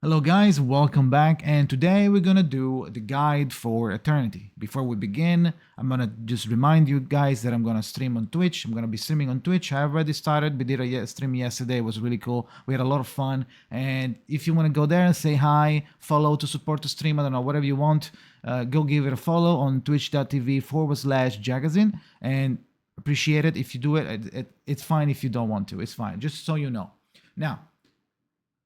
Hello guys, welcome back, and today we're gonna do the guide for eternity. Before we begin, I'm gonna just remind you guys that I'm gonna stream on Twitch. I'm gonna be streaming on Twitch. I already started. We did a stream yesterday. It was really cool. We had a lot of fun. And if you wanna go there and say hi, follow to support the stream, I don't know, whatever you want, go give it a follow on twitch.tv/Jakazin, and appreciate it if you do it. It's fine if you don't want to. It's fine. Just so you know. Now,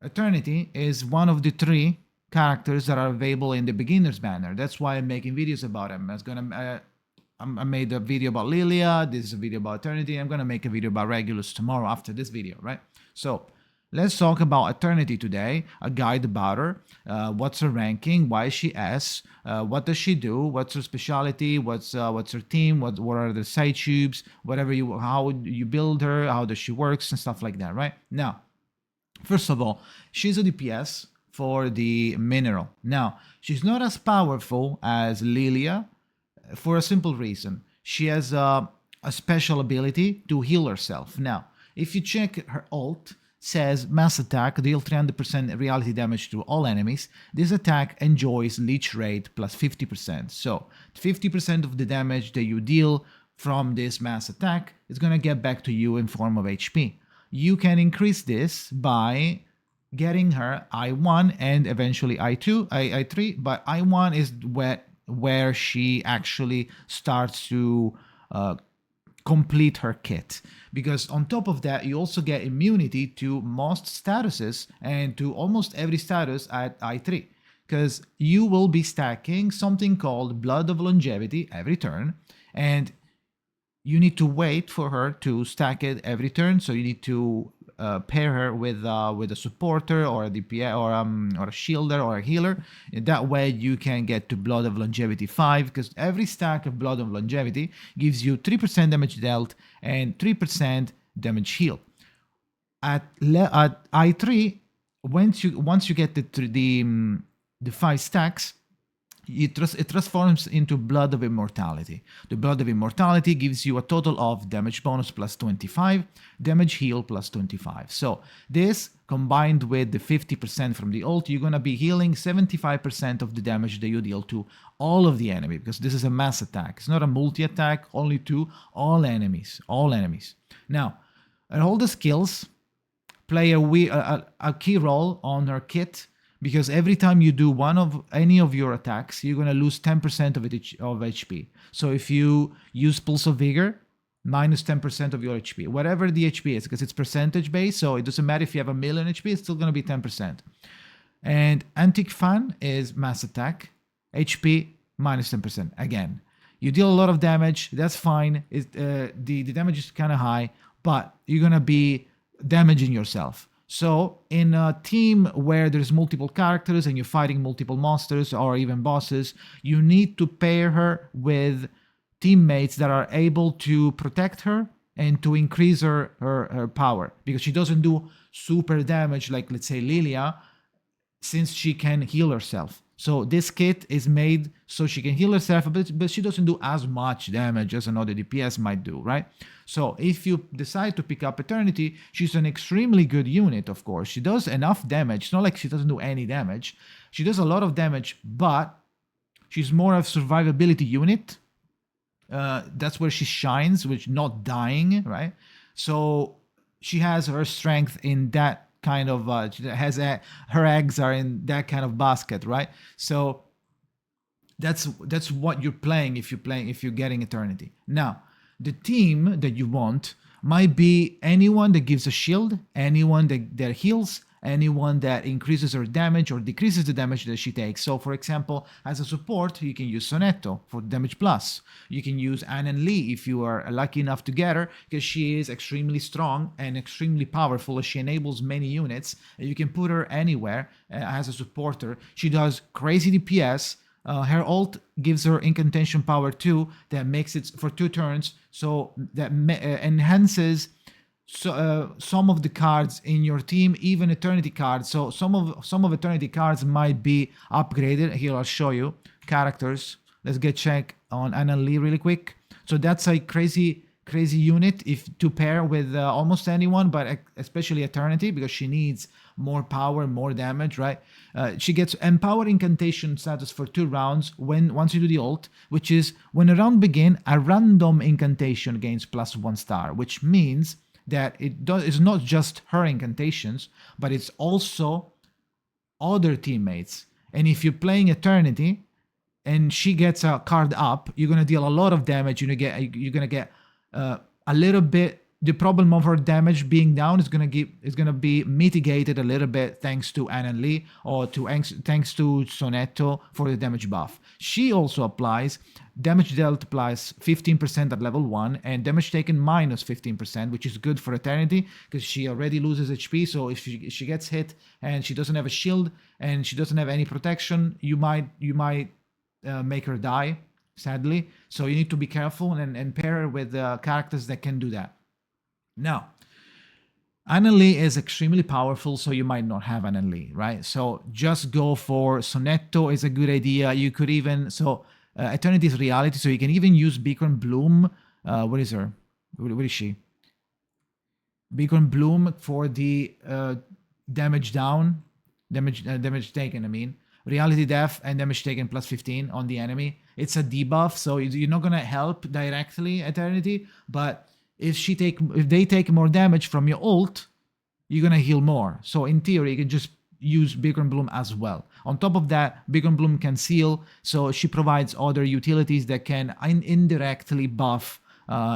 Eternity is one of the three characters that are available in the beginner's banner. That's why I'm making videos about him. I made a video about Lilia. This is a video about Eternity. I'm gonna make a video about Regulus tomorrow after this video, right? So let's talk about Eternity today. A guide about her. What's her ranking? Why is she S? What does she do? What's her specialty? What's her team? What are the Psychubes? How you build her? How does she works and stuff like that, right? Now, first of all, she's a DPS for the mineral. Now, she's not as powerful as Lilia for a simple reason. She has a special ability to heal herself. Now, if you check her ult, says mass attack, deal 300% reality damage to all enemies. This attack enjoys leech rate plus 50%. So 50% of the damage that you deal from this mass attack is going to get back to you in form of HP. You can increase this by getting her I1 and eventually I2, I3, but I1 is where she actually starts to complete her kit. Because on top of that, you also get immunity to most statuses and to almost every status at I3. Because you will be stacking something called Blood of Longevity every turn, and you need to wait for her to stack it every turn. So you need to pair her with a supporter or a DPS or a shielder or a healer. In that way, you can get to Blood of Longevity 5, because every stack of Blood of Longevity gives you 3% damage dealt and 3% damage healed. At I3, once you get the 5 stacks, it transforms into Blood of Immortality. The Blood of Immortality gives you a total of damage bonus plus 25, damage heal plus 25. So this, combined with the 50% from the ult, you're going to be healing 75% of the damage that you deal to all of the enemy, because this is a mass attack. It's not a multi-attack, only to all enemies. All enemies. Now, all the skills play a key role on her kit, because every time you do any of your attacks, you're going to lose 10% of HP. So if you use Pulse of Vigor, minus 10% of your HP, whatever the HP is, because it's percentage based, so it doesn't matter if you have 1,000,000 HP, it's still going to be 10%. And Antique Fan is mass attack, HP minus 10%. Again, you deal a lot of damage, that's fine. The damage is kind of high, but you're going to be damaging yourself. So in a team where there's multiple characters and you're fighting multiple monsters or even bosses, you need to pair her with teammates that are able to protect her and to increase her power, because she doesn't do super damage like, let's say, Lilia, since she can heal herself. So this kit is made so she can heal herself, but she doesn't do as much damage as another DPS might do, right? So if you decide to pick up Eternity, she's an extremely good unit, of course. She does enough damage. It's not like she doesn't do any damage. She does a lot of damage, but she's more of a survivability unit. That's where she shines, which not dying, right? So she has her strength in that kind of her eggs are in that kind of basket, right? So that's what you're playing if you're getting Eternity. Now, the team that you want might be anyone that gives a shield, anyone that heals, anyone that increases her damage or decreases the damage that she takes. So, for example, as a support, you can use Sonetto for damage plus. You can use Anne and Lee if you are lucky enough to get her, because she is extremely strong and extremely powerful. She enables many units. You can put her anywhere as a supporter. She does crazy DPS. Her ult gives her incantation power 2 that makes it for 2 turns, so that enhances some of the cards in your team, even Eternity cards. So some of Eternity cards might be upgraded. Here I'll show you characters. Let's get check on Anna Lee really quick. So that's a crazy crazy unit if to pair with almost anyone, but especially Eternity, because she needs more power, more damage, right? She gets Empower Incantation status for 2 rounds once you do the ult, which is when a round begins, a random incantation gains +1 star, which means that it's not just her incantations, but it's also other teammates. And if you're playing Eternity and she gets a card up, you're gonna deal a lot of damage. You're gonna get a little bit. The problem of her damage being down is gonna be mitigated a little bit thanks to Ann Lee or thanks to Sonetto for the damage buff. She also applies damage dealt plus 15% at level 1 and damage taken minus 15%, which is good for Eternity because she already loses HP. So if she gets hit and she doesn't have a shield and she doesn't have any protection, you might make her die, sadly. So you need to be careful and pair her with characters that can do that. Now, Ann Lee is extremely powerful, so you might not have Ann Lee, right? So just go for Sonetto is a good idea. You could even, Eternity is reality, so you can even use Beacon Bloom. What is her? What is she? Beacon Bloom for the damage taken, I mean. Reality Death and damage taken plus 15 on the enemy. It's a debuff, so you're not gonna help directly Eternity, but if they take more damage from your ult, you're gonna heal more. So in theory, you can just use Beacon Bloom as well. On top of that, Beacon Bloom can seal, so she provides other utilities that can indirectly buff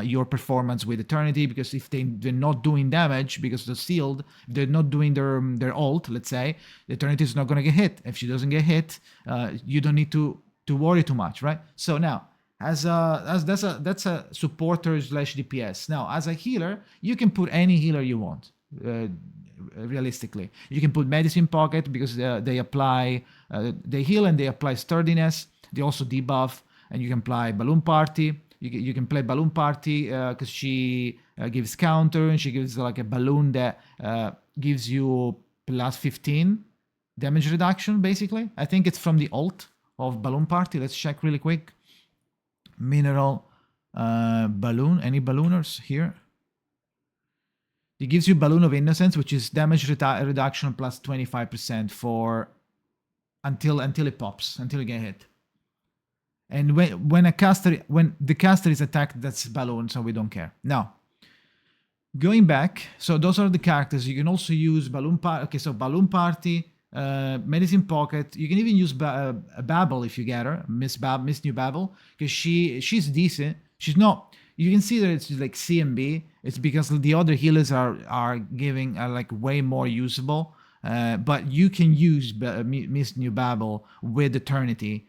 your performance with Eternity, because if they're not doing damage because they're sealed, they're not doing their ult, let's say, Eternity is not gonna get hit. If she doesn't get hit, you don't need to worry too much, right? So now, that's a supporter / DPS. Now, as a healer, you can put any healer you want. Realistically, you can put Medicine Pocket because they apply, they heal and they apply sturdiness. They also debuff, and you can apply Balloon Party. You can play Balloon Party because she gives counter, and she gives like a balloon that gives you plus 15 damage reduction. Basically, I think it's from the ult of Balloon Party. Let's check really quick. Mineral balloon. Any ballooners here? It gives you Balloon of Innocence, which is damage reduction plus 25% for until it pops, until you get hit. And when the caster is attacked, that's balloon, so we don't care. Now, going back, so those are the characters. You can also use Balloon Party. Okay, so Balloon Party, Medicine Pocket. You can even use Babel if you get her, Miss New Babel, because she's decent. She's not. You can see that it's like CMB. It's because the other healers are like way more usable. But you can use Miss New Babel with Eternity.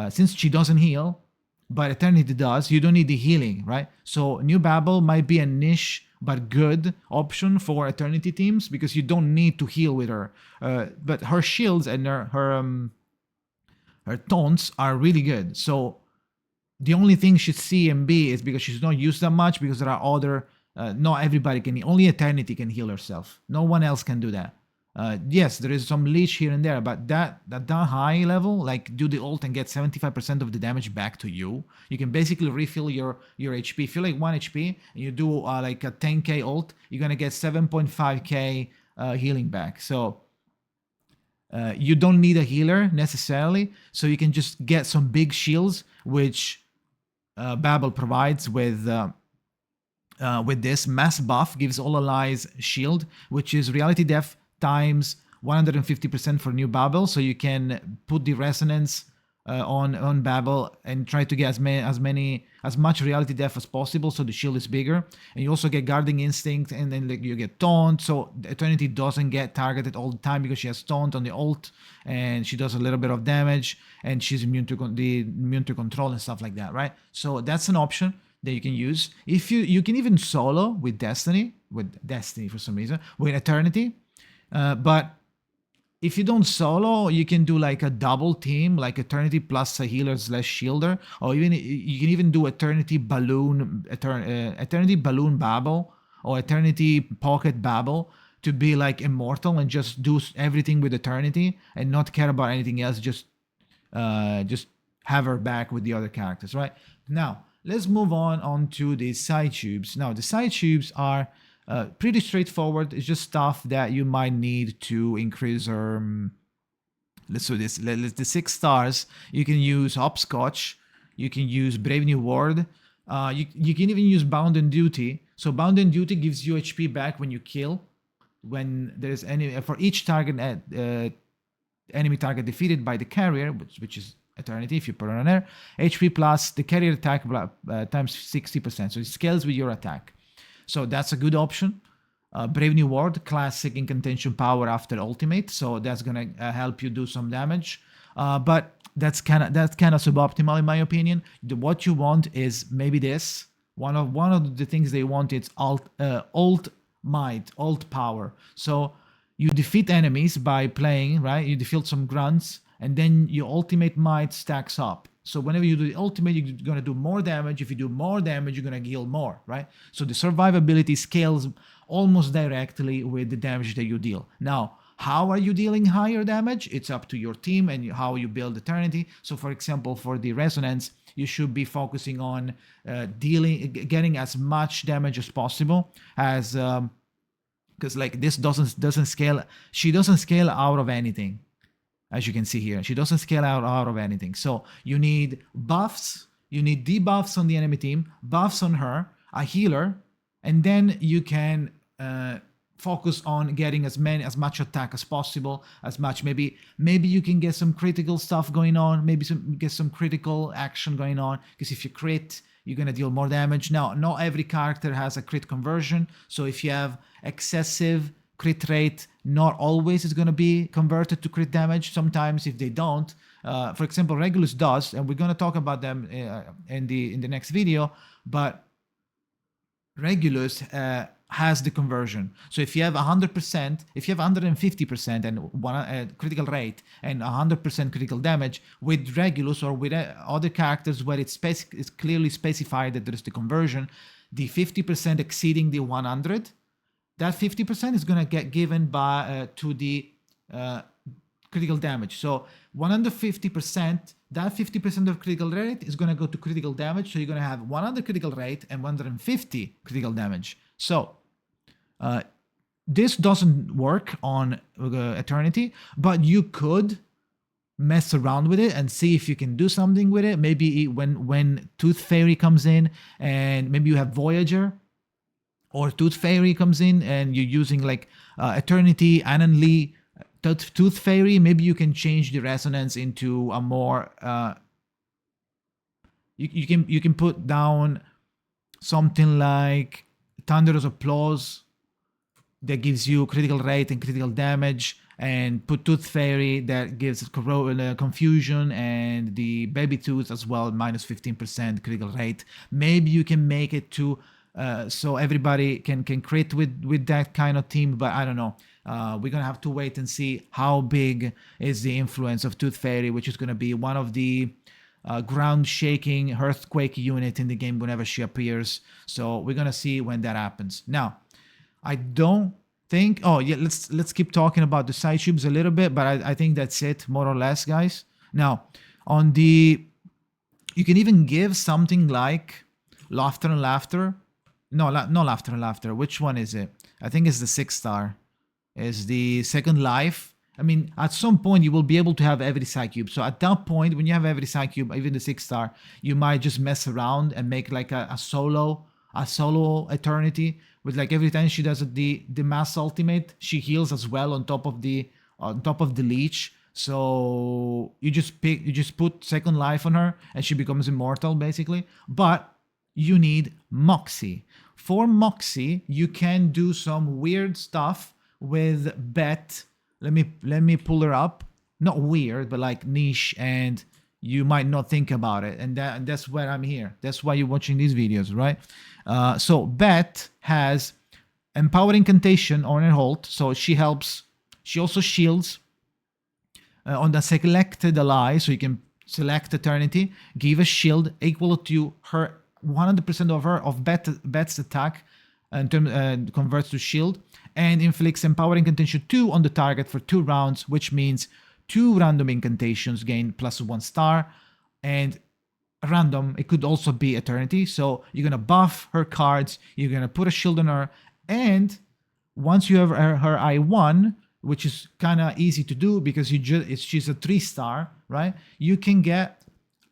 Since she doesn't heal, but Eternity does, you don't need the healing, right? So New Babel might be a niche but good option for Eternity teams because you don't need to heal with her. But her shields and her taunts are really good. So the only thing she's CMB is because she's not used that much, because there are other, not everybody can, only Eternity can heal herself. No one else can do that. Yes, there is some leech here and there, but that high level, like do the ult and get 75% of the damage back to you. You can basically refill your HP. If you're like 1 HP and you do like a 10k ult, you're gonna get 7.5k healing back. So you don't need a healer necessarily, so you can just get some big shields, which Babel provides with this mass buff. Gives all allies shield, which is reality death times 150% for New Babel, so you can put the resonance on Babel and try to get as much reality death as possible, so the shield is bigger. And you also get Guarding Instinct, and then like you get Taunt, so Eternity doesn't get targeted all the time because she has Taunt on the ult, and she does a little bit of damage, and she's immune to control and stuff like that, right? So that's an option that you can use. If you can even solo with Destiny for some reason, with Eternity. But if you don't solo, you can do like a double team, like Eternity plus a healer / shielder, or even you can even do Eternity Balloon Babel or Eternity Pocket Babel to be like immortal and just do everything with Eternity and not care about anything else. Just have her back with the other characters, right? Now, let's move on to the Psychubes. Now, the Psychubes are pretty straightforward. It's just stuff that you might need to increase your... let's do this. The 6 stars, you can use Hopscotch. You can use Brave New World. You can even use Bound and Duty. So Bound and Duty gives you HP back when you kill. When there's any... for each target... enemy target defeated by the carrier, which is Eternity if you put it on there, HP plus the carrier attack times 60%. So it scales with your attack. So that's a good option. Brave New World, classic incantation power after ultimate. So that's gonna help you do some damage. But that's kind of suboptimal in my opinion. What you want is maybe this. One of the things they want is alt might, alt power. So you defeat enemies by playing, right? You defeat some grunts, and then your ultimate might stacks up. So whenever you do the ultimate, you're going to do more damage. If you do more damage, you're going to heal more, right? So the survivability scales almost directly with the damage that you deal. Now, how are you dealing higher damage? It's up to your team and how you build Eternity. So for example, for the Resonance, you should be focusing on getting as much damage as possible as... because like this doesn't scale. She doesn't scale out of anything. As you can see here, she doesn't scale out of anything. So you need buffs, you need debuffs on the enemy team, buffs on her, a healer, and then you can focus on getting as much attack as possible. Maybe you can get some critical stuff going on. Maybe get some critical action going on. Because if you crit, you're gonna deal more damage. Now, not every character has a crit conversion. So if you have excessive crit rate, not always is going to be converted to crit damage. Sometimes if they don't, for example, Regulus does, and we're going to talk about them in the next video, but Regulus has the conversion. So if you have 100%, if you have 150% and critical rate and 100% critical damage with Regulus or with other characters where it's clearly specified that there is the conversion, the 50% exceeding the 100, that 50% is going to get given to the critical damage. So 150%, that 50% of critical rate is going to go to critical damage. So you're going to have 100 critical rate and 150 critical damage. So this doesn't work on Eternity, but you could mess around with it and see if you can do something with it. Maybe when Tooth Fairy comes in, and maybe you have Voyager, or Tooth Fairy comes in and you're using like Eternity, Ananli, Tooth Fairy, maybe you can change the resonance into a more... you can put down something like Thunderous Applause that gives you critical rate and critical damage, and put Tooth Fairy that gives confusion, and the Baby Tooth as well, minus 15% critical rate. Maybe you can make it to... so everybody can crit with that kind of team, but I don't know. We're gonna have to wait and see how big is the influence of Tooth Fairy, which is gonna be one of the ground-shaking earthquake unit in the game whenever she appears. So we're gonna see when that happens. Now, I don't think... oh yeah, let's keep talking about the Psychubes a little bit, but I think that's it more or less, guys. Now, on the... you can even give something like Laughter and Laughter. No, not Laughter and Laughter. Which one is it? I think it's the 6-star. It's the Second Life. I mean, at some point, you will be able to have every Psychube. So at that point, when you have every Psychube, even the 6-star, you might just mess around and make like a solo Eternity. With like every time she does the mass ultimate, she heals as well on top of the leech. So you just put Second Life on her and she becomes immortal basically. But you need Moxie. For Moxie, you can do some weird stuff with Bette. Let me pull her up. Not weird, but like niche, and you might not think about it. And that's where I'm here. That's why you're watching these videos, right? So Bette has Empower Incantation on her ult. So she helps. She also shields on the selected ally. So you can select Eternity, give a shield equal to her 100% of Bette's attack, and converts to shield, and inflicts Empower Incantation 2 on the target for 2 rounds, which means 2 random incantations gain +1 star, and random. It could also be eternity. So you're gonna buff her cards. You're gonna put a shield on her, and once you have her I1, which is kind of easy to do because she's a 3-star, right? You can get,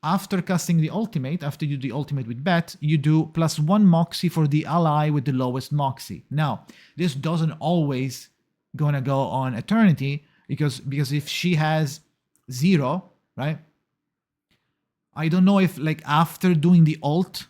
after casting the ultimate, after you do the ultimate with Bette, you do +1 Moxie for the ally with the lowest Moxie. Now, this doesn't always gonna go on eternity because if she has 0, right? I don't know if like after doing the ult,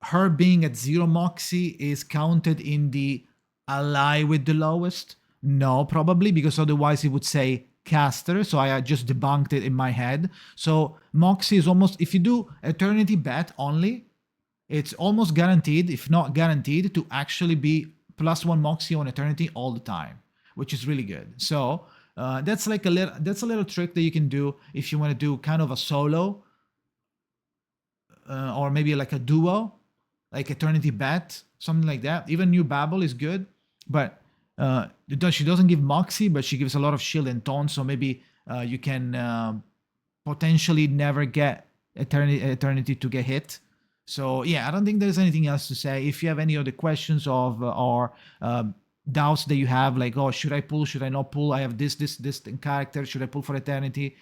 her being at 0 Moxie is counted in the ally with the lowest. No, probably, because otherwise it would say caster, so I just debunked it in my head. So Moxie is almost, if you do eternity Bette only, it's almost guaranteed, if not guaranteed, to actually be +1 Moxie on eternity all the time, which is really good. So that's like a little trick that you can do if you want to do kind of a solo or maybe like a duo, like eternity Bette, something like that. Even New Babel is good, but she doesn't give Moxie, but she gives a lot of shield and taunt, so maybe you can potentially never get eternity to get hit. So yeah, I don't think there's anything else to say. If you have any other questions or doubts that you have, like, oh, should I pull, should I not pull, I have this character, should I pull for eternity,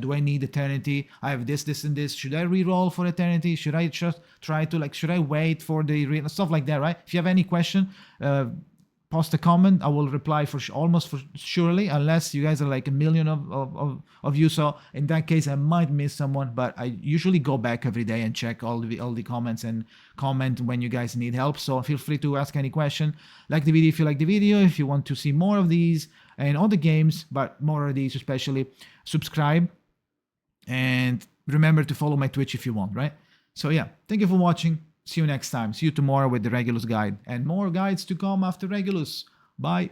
do I need eternity, I have this and this, should I reroll for eternity, should I just try to, like, should I wait for the stuff like that, right? If you have any question, post a comment. I will reply almost for surely, unless you guys are like a million of you. So in that case, I might miss someone, but I usually go back every day and check all the comments and comment when you guys need help. So feel free to ask any question. Like the video if you like the video. If you want to see more of these and other games, but more of these especially, subscribe. And remember to follow my Twitch if you want, right? So yeah, thank you for watching. See you next time. See you tomorrow with the Regulus guide and more guides to come after Regulus. Bye.